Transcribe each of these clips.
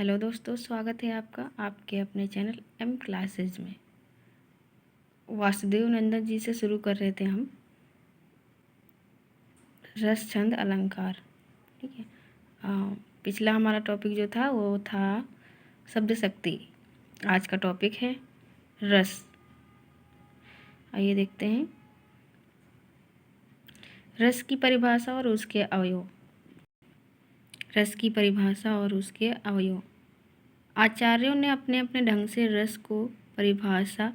Hello दोस्तों, स्वागत है आपका आपके अपने चैनल एम क्लासेज में। वासुदेव नंदन जी से शुरू कर रहे थे हम रस छंद अलंकार। ठीक है। पिछला हमारा टॉपिक जो था वो था शब्द शक्ति। आज का टॉपिक है रस। आइए देखते हैं रस की परिभाषा और उसके अवयव। रस की परिभाषा और उसके अवयव। आचार्यों ने अपने अपने ढंग से रस को परिभाषा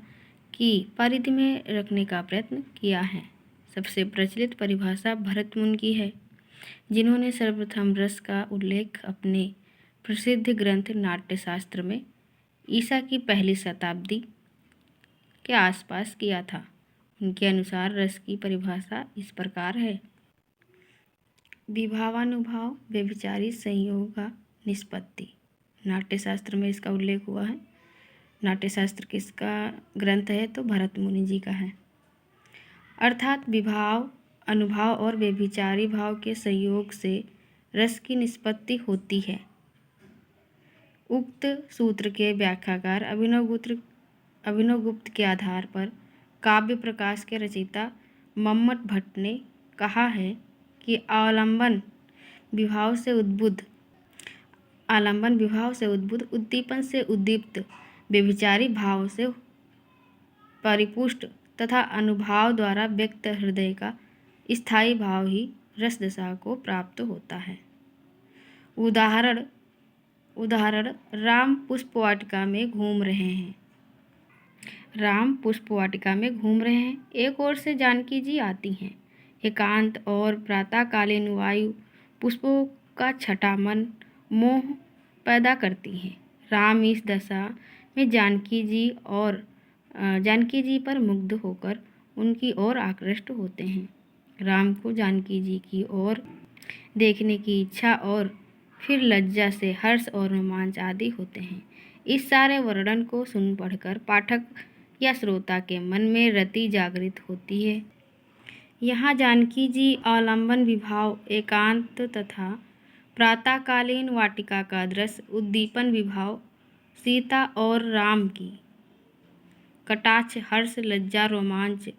की परिधि में रखने का प्रयत्न किया है। सबसे प्रचलित परिभाषा भरत मुनि की है, जिन्होंने सर्वप्रथम रस का उल्लेख अपने प्रसिद्ध ग्रंथ नाट्यशास्त्र में ईसा की पहली शताब्दी के आसपास किया था। उनके अनुसार रस की परिभाषा इस प्रकार है: विभावानुभाव व्यभिचारी संयोगा निष्पत्ति। नाट्यशास्त्र में इसका उल्लेख हुआ है। नाट्यशास्त्र किसका ग्रंथ है? तो भरत मुनि जी का है। अर्थात विभाव, अनुभाव और व्यभिचारी भाव के संयोग से रस की निष्पत्ति होती है। उक्त सूत्र के व्याख्याकार अभिनवगुप्त के आधार पर काव्य प्रकाश के रचयिता मम्मट भट्ट ने कहा है कि आलंबन विभाव से उद्बुद्ध, उद्दीपन से उद्दीप्त, व्यभिचारी भाव से परिपुष्ट तथा अनुभाव द्वारा व्यक्त हृदय का स्थायी भाव ही रस दशा को प्राप्त होता है। उदाहरण राम पुष्प वाटिका में घूम रहे हैं। एक ओर से जानकी जी आती हैं। एकांत और प्रातःकालीन वायु पुष्पों का छटा मन मोह पैदा करती हैं। राम इस दशा में जानकी जी पर मुग्ध होकर उनकी ओर आकृष्ट होते हैं। राम को जानकी जी की ओर देखने की इच्छा और फिर लज्जा से हर्ष और रोमांच आदि होते हैं। इस सारे वर्णन को सुन पढ़कर पाठक या श्रोता के मन में रति जागृत होती है। यहाँ जानकी जी आलंबन विभाव, एकांत तथा प्रातःकालीन वाटिका का दृश्य, उद्दीपन विभाव, सीता और राम की कटाक्ष, हर्ष, लज्जा, रोमांच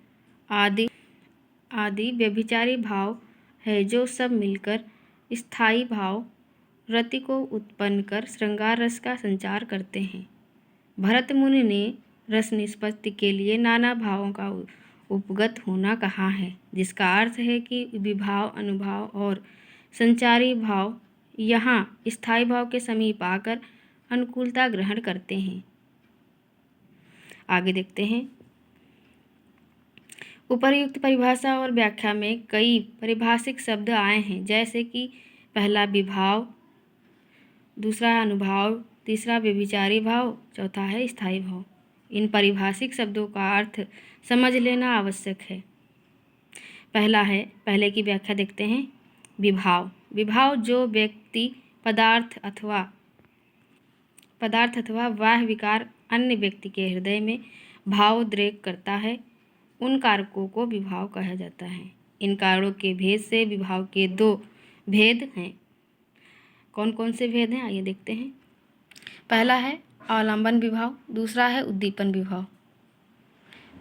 आदि व्यभिचारी भाव है, जो सब मिलकर स्थायी भाव रति को उत्पन्न कर श्रृंगार रस का संचार करते हैं। भरत मुनि ने रस निष्पत्ति के लिए नाना भावों का उपगत होना कहा है, जिसका अर्थ है कि विभाव, अनुभाव और संचारी भाव यहाँ स्थायी भाव के समीप आकर अनुकूलता ग्रहण करते हैं। आगे देखते हैं। उपर्युक्त परिभाषा और व्याख्या में कई पारिभाषिक शब्द आए हैं, जैसे कि पहला विभाव, दूसरा अनुभाव, तीसरा व्यभिचारी भाव, चौथा है स्थायी भाव। इन पारिभाषिक शब्दों का अर्थ समझ लेना आवश्यक है। पहले की व्याख्या देखते हैं। विभाव जो व्यक्ति, पदार्थ अथवा बाह्य विकार अन्य व्यक्ति के हृदय में भावोद्रेक करता है, उन कारकों को विभाव कहा जाता है। इन कारणों के भेद से विभाव के दो भेद हैं। कौन कौन से भेद हैं? आइए देखते हैं। पहला है आलंबन विभाव, दूसरा है उद्दीपन विभाव।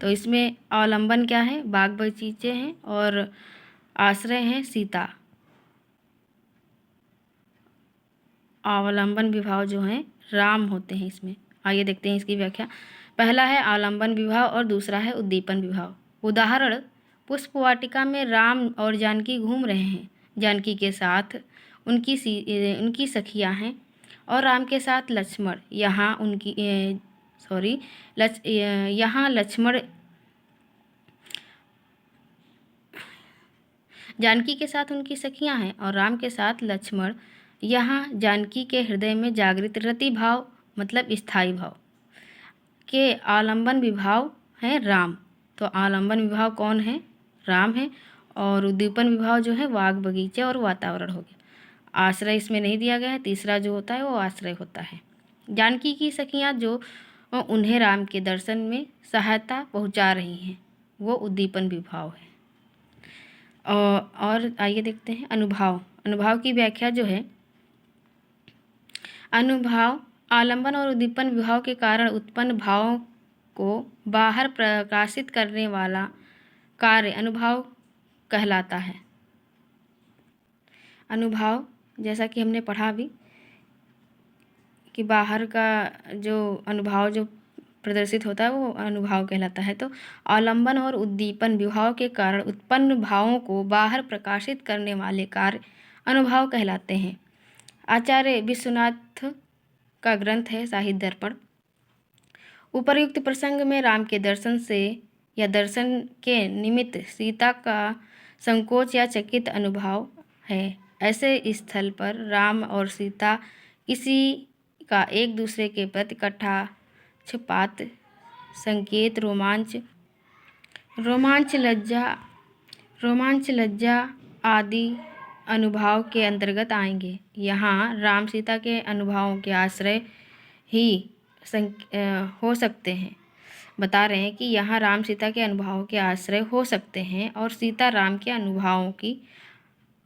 तो इसमें आलंबन क्या है? बाग बगीचे हैं और आश्रय हैं सीता। अवलंबन विभाव जो हैं राम होते हैं इसमें। आइए देखते हैं इसकी व्याख्या। पहला है आलंबन विभाव और दूसरा है उद्दीपन विभाव। उदाहरण, पुष्प वाटिका में राम और जानकी घूम रहे हैं। जानकी के साथ उनकी सखियां हैं और राम के साथ लक्ष्मण। जानकी के साथ उनकी सखियां हैं और राम के साथ लक्ष्मण। यहाँ जानकी के हृदय में जागृत रति भाव मतलब स्थायी भाव के आलंबन विभाव हैं राम। तो आलंबन विभाव कौन है? राम है। और उद्दीपन विभाव जो है बाग बगीचे और वातावरण हो गया। आश्रय इसमें नहीं दिया गया है। तीसरा जो होता है वो आश्रय होता है। जानकी की सखियाँ जो उन्हें राम के दर्शन में सहायता पहुँचा रही हैं, वो उद्दीपन विभाव है। और आइए देखते हैं अनुभाव की व्याख्या जो है। अनुभाव आलंबन और उद्दीपन विभाव के कारण उत्पन्न भावों को बाहर प्रकाशित करने वाला कार्य अनुभाव कहलाता है। अनुभाव जैसा कि हमने पढ़ा भी कि बाहर का जो अनुभाव जो प्रदर्शित होता है वो अनुभाव कहलाता है। तो आलंबन और उद्दीपन विभाव के कारण उत्पन्न भावों को बाहर प्रकाशित करने वाले कार्य अनुभाव कहलाते हैं। आचार्य विश्वनाथ का ग्रंथ है साहित्य दर्पण। उपर्युक्त प्रसंग में राम के दर्शन से या दर्शन के निमित्त सीता का संकोच या चकित अनुभाव है। ऐसे स्थल पर राम और सीता किसी का एक दूसरे के प्रति कटाक्षपात, संकेत, रोमांच, लज्जा आदि अनुभाव के अंतर्गत आएंगे। यहाँ राम सीता के अनुभवों के आश्रय ही हो सकते हैं। बता रहे हैं कि यहाँ राम सीता के अनुभवों के आश्रय हो सकते हैं और सीता राम के अनुभवों की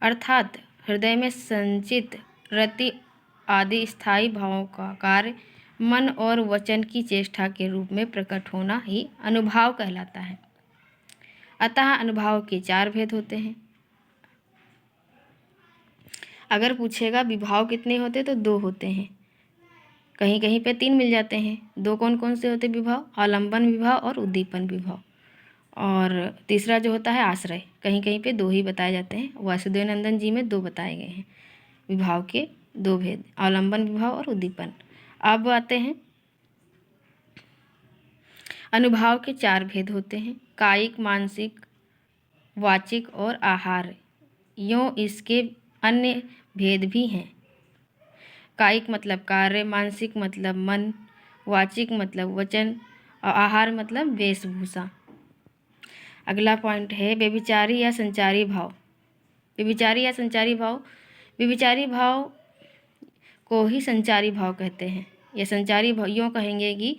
अर्थात हृदय में संचित रति आदि स्थायी भावों का कार्य मन और वचन की चेष्टा के रूप में प्रकट होना ही अनुभाव कहलाता है। अतः अनुभाव के 4 भेद होते हैं। अगर पूछेगा विभाव कितने होते तो 2 होते हैं, कहीं कहीं पे 3 मिल जाते हैं। 2 कौन कौन से होते विभाव? आलंबन विभाव और उद्दीपन विभाव। और तीसरा जो होता है आश्रय, कहीं कहीं पे 2 ही बताए जाते हैं। वासुदेव नंदन जी में 2 बताए गए हैं विभाव के 2 भेद, आलंबन विभाव और उद्दीपन। अब आते हैं अनुभाव के 4 भेद होते हैं, कायिक, मानसिक, वाचिक और आहार। यूँ इसके अन्य भेद भी हैं। कायिक मतलब कार्य, मानसिक मतलब मन, वाचिक मतलब वचन और आहार मतलब वेशभूषा। अगला पॉइंट है व्यभिचारी या संचारी भाव। व्यभिचारी या संचारी भाव, व्यभिचारी भाव को ही संचारी भाव कहते हैं। या संचारी भाव, यूँ कहेंगे कि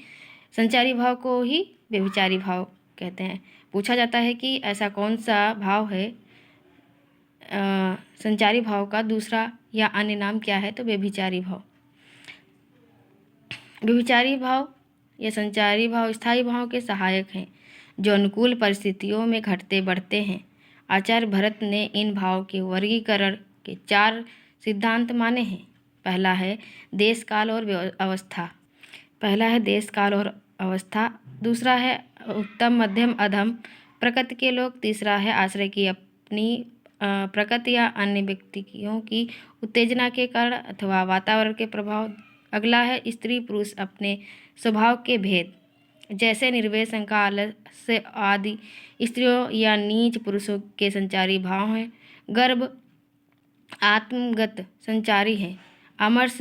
संचारी भाव को ही व्यभिचारी भाव कहते हैं। पूछा जाता है कि ऐसा कौन सा भाव है संचारी भाव का दूसरा या अन्य नाम क्या है, तो व्यभिचारी भाव। व्यभिचारी भाव या संचारी भाव स्थायी भाव के सहायक हैं जो अनुकूल परिस्थितियों में घटते बढ़ते हैं। आचार्य भरत ने इन भाव के वर्गीकरण के 4 सिद्धांत माने हैं। पहला है देश काल और अवस्था, दूसरा है उत्तम, मध्यम, अधम प्रकृति के लोग, तीसरा है आश्रय की अपनी प्रकृति या अन्य व्यक्तियों की उत्तेजना के कारण अथवा वातावरण के प्रभाव। अगला है स्त्री पुरुष अपने स्वभाव के भेद, जैसे निर्वेश, शंका, आलस्य आदि स्त्रियों या नीच पुरुषों के संचारी भाव हैं। गर्भ आत्मगत संचारी है, अमरस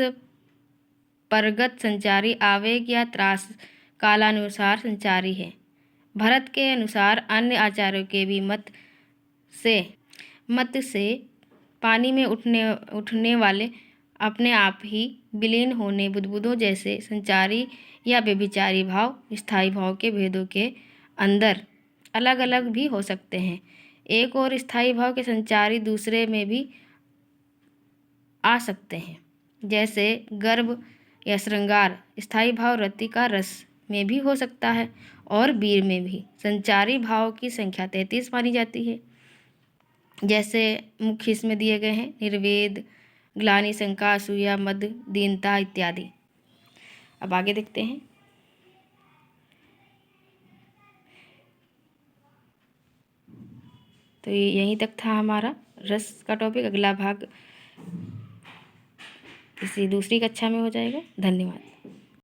परगत संचारी, आवेग या त्रास कालानुसार संचारी है। भरत के अनुसार अन्य आचार्यों के भी मत से पानी में उठने वाले अपने आप ही विलीन होने बुदबुदों जैसे संचारी या व्यभिचारी भाव स्थायी भाव के भेदों के अंदर अलग अलग भी हो सकते हैं। एक और स्थायी भाव के संचारी दूसरे में भी आ सकते हैं, जैसे गर्भ या श्रृंगार स्थायी भाव रति का रस में भी हो सकता है और वीर में भी। संचारी भाव की संख्या 33 मानी जाती है, जैसे मुख्य इसमें दिए गए हैं निर्वेद, ग्लानि, शंका, असूया, मद, दीनता इत्यादि। अब आगे देखते हैं। तो ये यहीं तक था हमारा रस का टॉपिक। अगला भाग किसी दूसरी कक्षा में हो जाएगा। धन्यवाद।